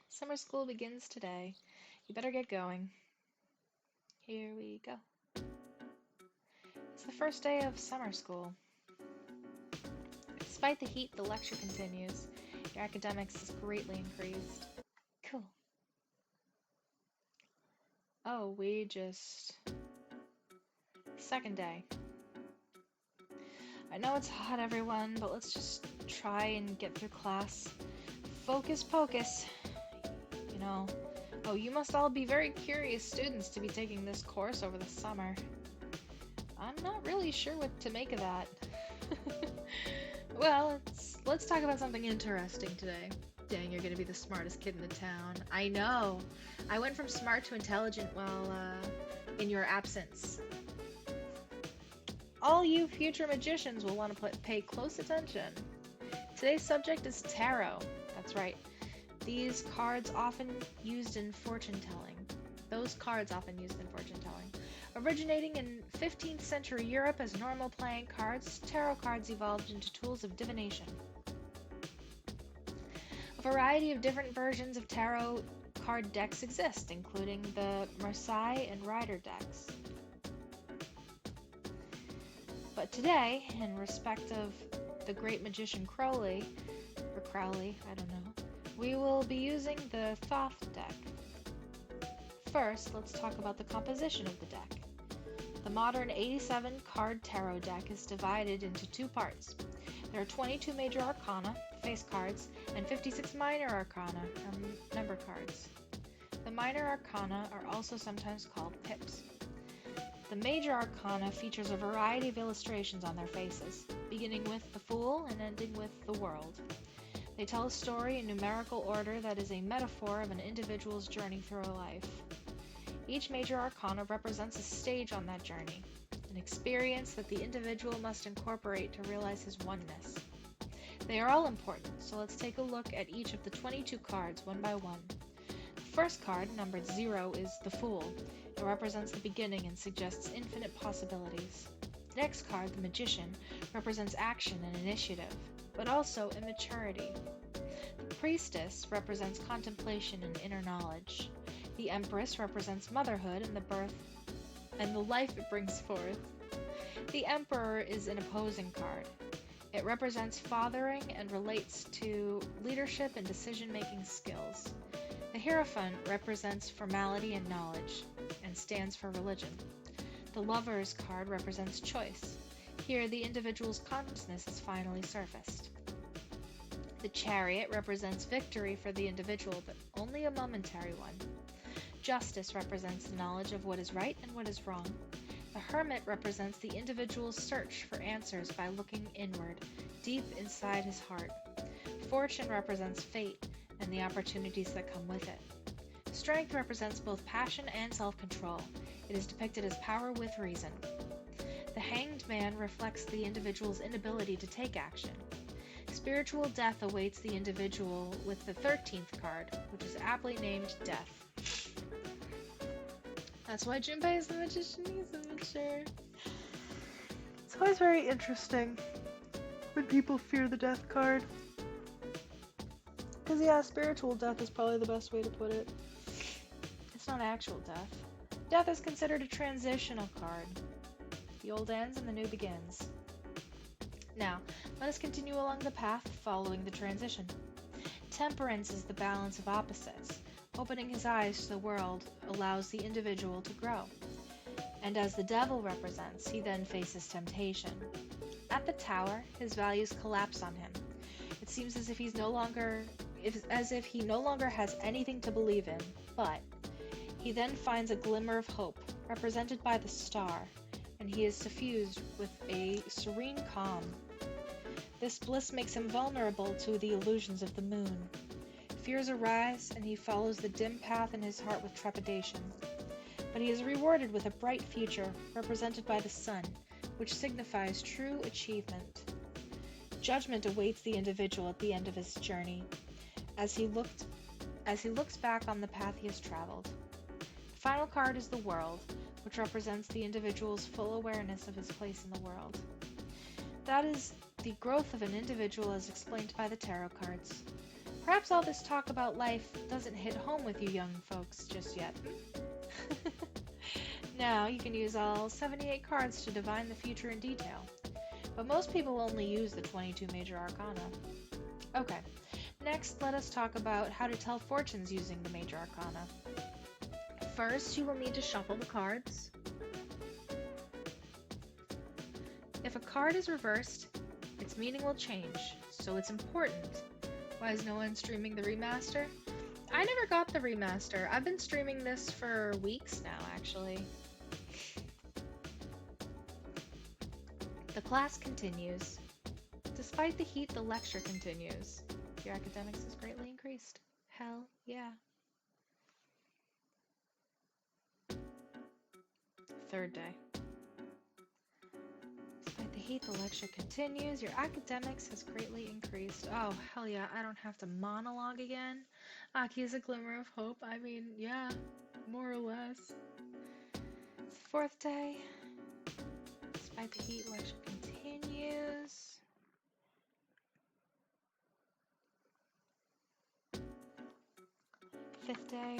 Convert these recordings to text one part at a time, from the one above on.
Summer school begins today. You better get going. Here we go. It's the first day of summer school. Despite the heat, the lecture continues. Your academics is greatly increased. Cool. Oh, we just... Second day. I know it's hot, everyone, but let's just try and get through class. Focus pocus. You know, oh, you must all be very curious students to be taking this course over the summer. I'm not really sure what to make of that. Well, let's talk about something interesting today. Dang, you're gonna be the smartest kid in the town. I know. I went from smart to intelligent while in your absence. All you future magicians will want to pay close attention. Today's subject is tarot. That's right. These cards often used in fortune telling. Those cards often used in fortune telling. Originating in 15th century Europe as normal playing cards, tarot cards evolved into tools of divination. A variety of different versions of tarot card decks exist, including the Marseille and Rider decks. But today, in respect of the great magician Crowley, or Crowley, I don't know, we will be using the Thoth deck. First, let's talk about the composition of the deck. The modern 87 card tarot deck is divided into two parts. There are 22 major arcana, face cards, and 56 minor arcana, or number cards. The minor arcana are also sometimes called pips. The major arcana features a variety of illustrations on their faces, beginning with the Fool and ending with the World. They tell a story in numerical order that is a metaphor of an individual's journey through a life. Each major arcana represents a stage on that journey, an experience that the individual must incorporate to realize his oneness. They are all important, so let's take a look at each of the 22 cards one by one. The first card, numbered 0, is the Fool. It represents the beginning and suggests infinite possibilities. The next card, the Magician, represents action and initiative, but also immaturity. The Priestess represents contemplation and inner knowledge. The Empress represents motherhood and the birth and the life it brings forth. The Emperor is an opposing card. It represents fathering and relates to leadership and decision-making skills. The Hierophant represents formality and knowledge, and stands for religion. The Lover's card represents choice. Here, the individual's consciousness is finally surfaced. The Chariot represents victory for the individual, but only a momentary one. Justice represents the knowledge of what is right and what is wrong. The Hermit represents the individual's search for answers by looking inward, deep inside his heart. Fortune represents fate and the opportunities that come with it. Strength represents both passion and self-control. It is depicted as power with reason. The Hanged Man reflects the individual's inability to take action. Spiritual death awaits the individual with the 13th card, which is aptly named Death. That's why Junpei is the magician, he's immature. It's always very interesting when people fear the death card. Because, yeah, spiritual death is probably the best way to put it. It's not actual death. Death is considered a transitional card. The old ends and the new begins. Now, let us continue along the path following the transition. Temperance is the balance of opposites. Opening his eyes to the world allows the individual to grow. And as the devil represents, he then faces temptation. At the tower, his values collapse on him. It seems as if he no longer has anything to believe in, but he then finds a glimmer of hope, represented by the star, and he is suffused with a serene calm. This bliss makes him vulnerable to the illusions of the moon. Fears arise, and he follows the dim path in his heart with trepidation. But he is rewarded with a bright future, represented by the sun, which signifies true achievement. Judgment awaits the individual at the end of his journey, as he looks back on the path he has traveled. The final card is the World, which represents the individual's full awareness of his place in the world. That is the growth of an individual as explained by the tarot cards. Perhaps all this talk about life doesn't hit home with you young folks just yet. Now you can use all 78 cards to divine the future in detail, but most people only use the 22 major arcana. Okay, next let us talk about how to tell fortunes using the major arcana. First, you will need to shuffle the cards. If a card is reversed, its meaning will change, so it's important. Why is no one streaming the remaster? I never got the remaster. I've been streaming this for weeks now, actually. The class continues. Despite the heat, the lecture continues. Your academics has greatly increased. Hell yeah. Third day. Despite the heat, the lecture continues. Your academics has greatly increased. Oh, hell yeah, I don't have to monologue again. Aki is a glimmer of hope. I mean, yeah, more or less. It's the fourth day. Despite the heat, lecture continues. Fifth day.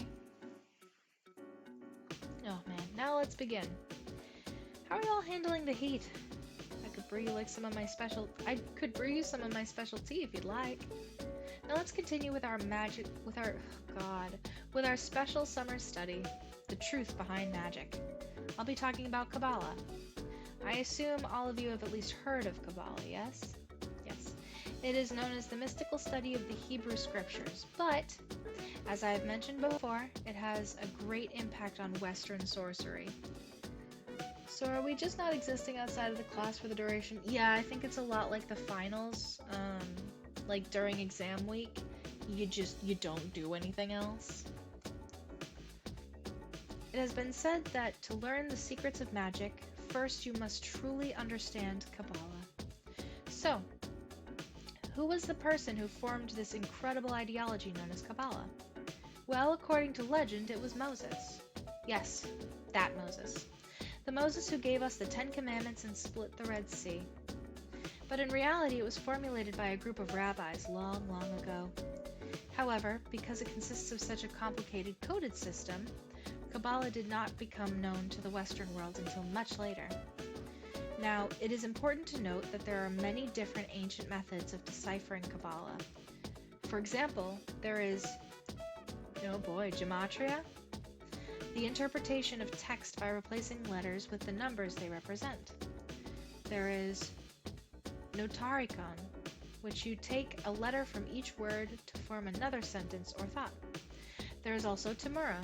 Oh man, now let's begin. How are y'all handling the heat? I could brew you some of my specialty if you'd like. Now let's continue with our with our special summer study, the truth behind magic. I'll be talking about Kabbalah. I assume all of you have at least heard of Kabbalah, yes? Yes. It is known as the mystical study of the Hebrew scriptures, but, as I have mentioned before, it has a great impact on Western sorcery. So are we just not existing outside of the class for the duration? Yeah, I think it's a lot like the finals. Like during exam week, you don't do anything else. It has been said that to learn the secrets of magic, first you must truly understand Kabbalah. So, who was the person who formed this incredible ideology known as Kabbalah? Well, according to legend, it was Moses. Yes, that Moses. The Moses who gave us the 10 Commandments and split the Red Sea. But in reality, it was formulated by a group of rabbis long, long ago. However, because it consists of such a complicated coded system, Kabbalah did not become known to the Western world until much later. Now, it is important to note that there are many different ancient methods of deciphering Kabbalah. For example, there is, oh boy, gematria, the interpretation of text by replacing letters with the numbers they represent. There is notarikon, which you take a letter from each word to form another sentence or thought. There is also tamura,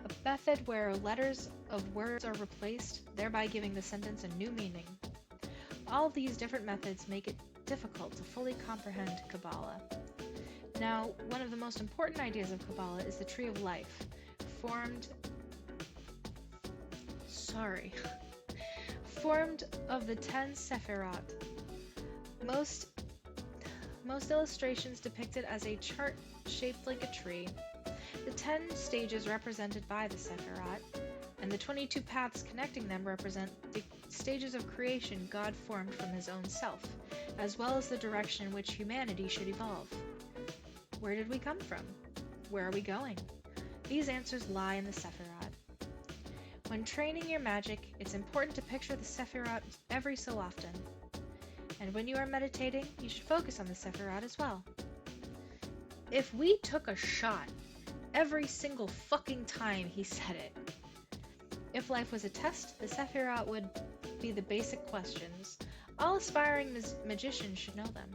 a method where letters of words are replaced, thereby giving the sentence a new meaning. All of these different methods make it difficult to fully comprehend Kabbalah. Now, one of the most important ideas of Kabbalah is the Tree of Life, formed of the 10 Sephirot. Most illustrations depict it as a chart shaped like a tree. The 10 stages represented by the Sephirot, and the 22 paths connecting them represent the stages of creation God formed from his own self, as well as the direction in which humanity should evolve. Where did we come from? Where are we going? These answers lie in the Sephirot. When training your magic, it's important to picture the Sephirot every so often. And when you are meditating, you should focus on the Sephirot as well. If we took a shot every single fucking time he said it, if life was a test, the Sephirot would be the basic questions. All aspiring magicians should know them.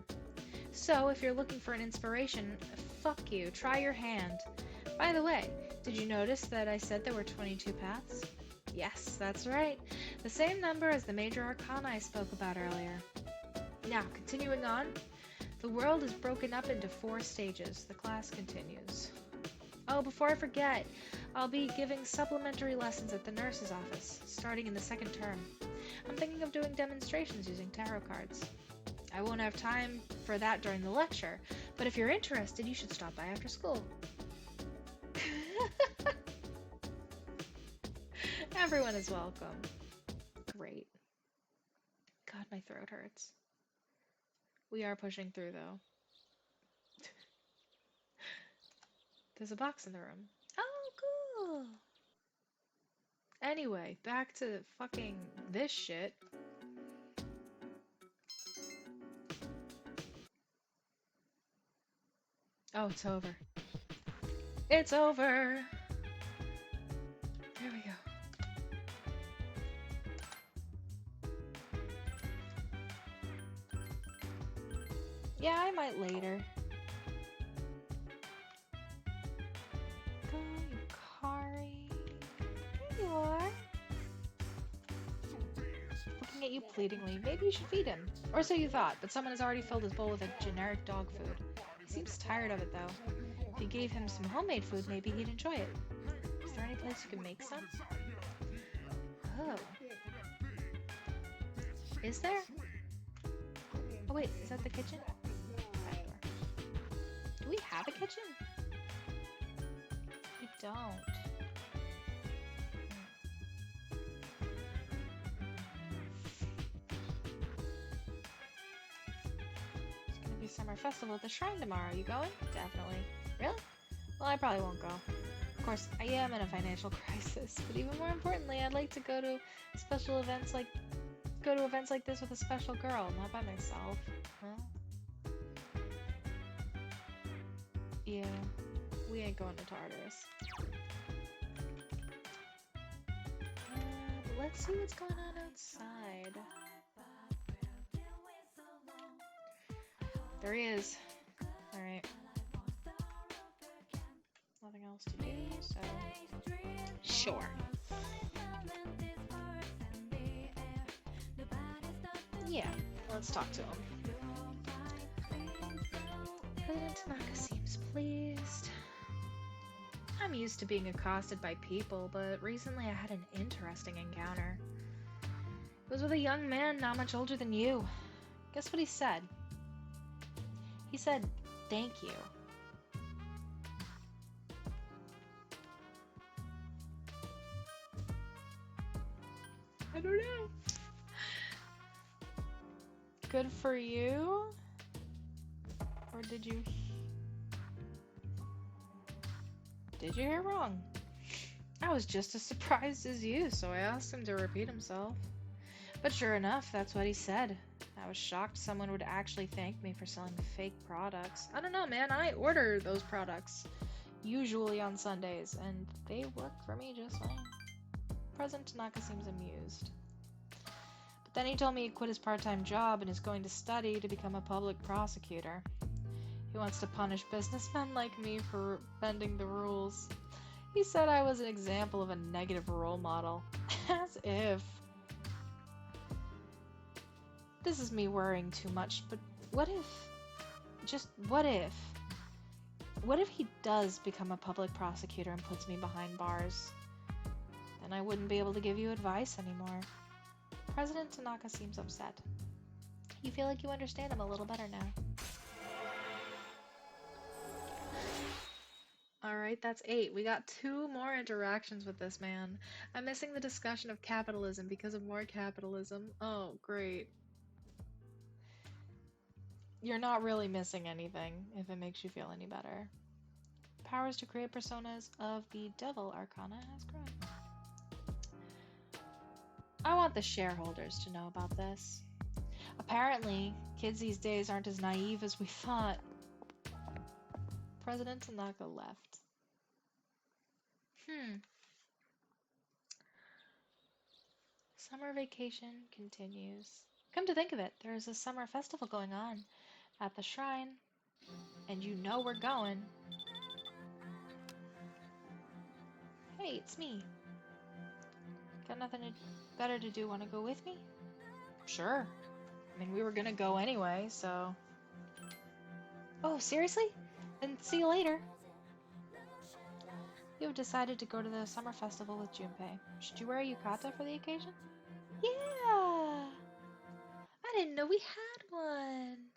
So, if you're looking for an inspiration, fuck you, try your hand. By the way, did you notice that I said there were 22 paths? Yes, that's right. The same number as the major arcana I spoke about earlier. Now, continuing on, the world is broken up into 4 stages. The class continues. Oh, before I forget, I'll be giving supplementary lessons at the nurse's office, starting in the 2nd term. I'm thinking of doing demonstrations using tarot cards. I won't have time for that during the lecture, but if you're interested, you should stop by after school. Everyone is welcome. Great. God, my throat hurts. We are pushing through, though. There's a box in the room. Oh, cool! Anyway, back to fucking this shit. Oh, it's over. It's over! There we go. Yeah, I might later. Go, Yukari. There you are. Looking at you pleadingly. Maybe you should feed him. Or so you thought, but someone has already filled his bowl with a generic dog food. He seems tired of it, though. If you gave him some homemade food, maybe he'd enjoy it. Is there any place you can make some? Oh. Is there? Oh wait, is that the kitchen? Back door. Do we have a kitchen? We don't. It's gonna be summer festival at the shrine tomorrow. You going? Definitely. Really? Well, I probably won't go. Of course, I am in a financial crisis, but even more importantly, I'd like to go to events like this with a special girl, not by myself. Huh? Yeah, we ain't going to Tartarus. But let's see what's going on outside. There he is. Alright. Nothing else to do, so... Sure. Yeah, let's talk to him. President Tanaka seems pleased. I'm used to being accosted by people, but recently I had an interesting encounter. It was with a young man not much older than you. Guess what he said? He said, "Thank you." I don't know. Good for you? Or did you hear wrong? I was just as surprised as you, so I asked him to repeat himself. But sure enough, that's what he said. I was shocked someone would actually thank me for selling fake products. I don't know, man, I order those products, usually on Sundays, and they work for me just fine. President Tanaka seems amused. But then he told me he quit his part-time job and is going to study to become a public prosecutor. He wants to punish businessmen like me for bending the rules. He said I was an example of a negative role model. As if. This is me worrying too much, but what if... Just what if? What if he does become a public prosecutor and puts me behind bars? Then I wouldn't be able to give you advice anymore. President Tanaka seems upset. You feel like you understand him a little better now. Alright, that's 8. We got 2 more interactions with this man. I'm missing the discussion of capitalism because of more capitalism. Oh, great. You're not really missing anything, if it makes you feel any better. Powers to create personas of the Devil Arcana has grown. I want the shareholders to know about this. Apparently, kids these days aren't as naive as we thought. President Tanaka left. Summer vacation continues. Come to think of it, there is a summer festival going on at the shrine, and you know we're going. Hey, it's me. Got nothing better to do. Want to go with me? Sure. I mean, we were gonna go anyway, so... Oh, seriously? Then see you later. You have decided to go to the summer festival with Junpei. Should you wear a yukata for the occasion? Yeah! I didn't know we had one!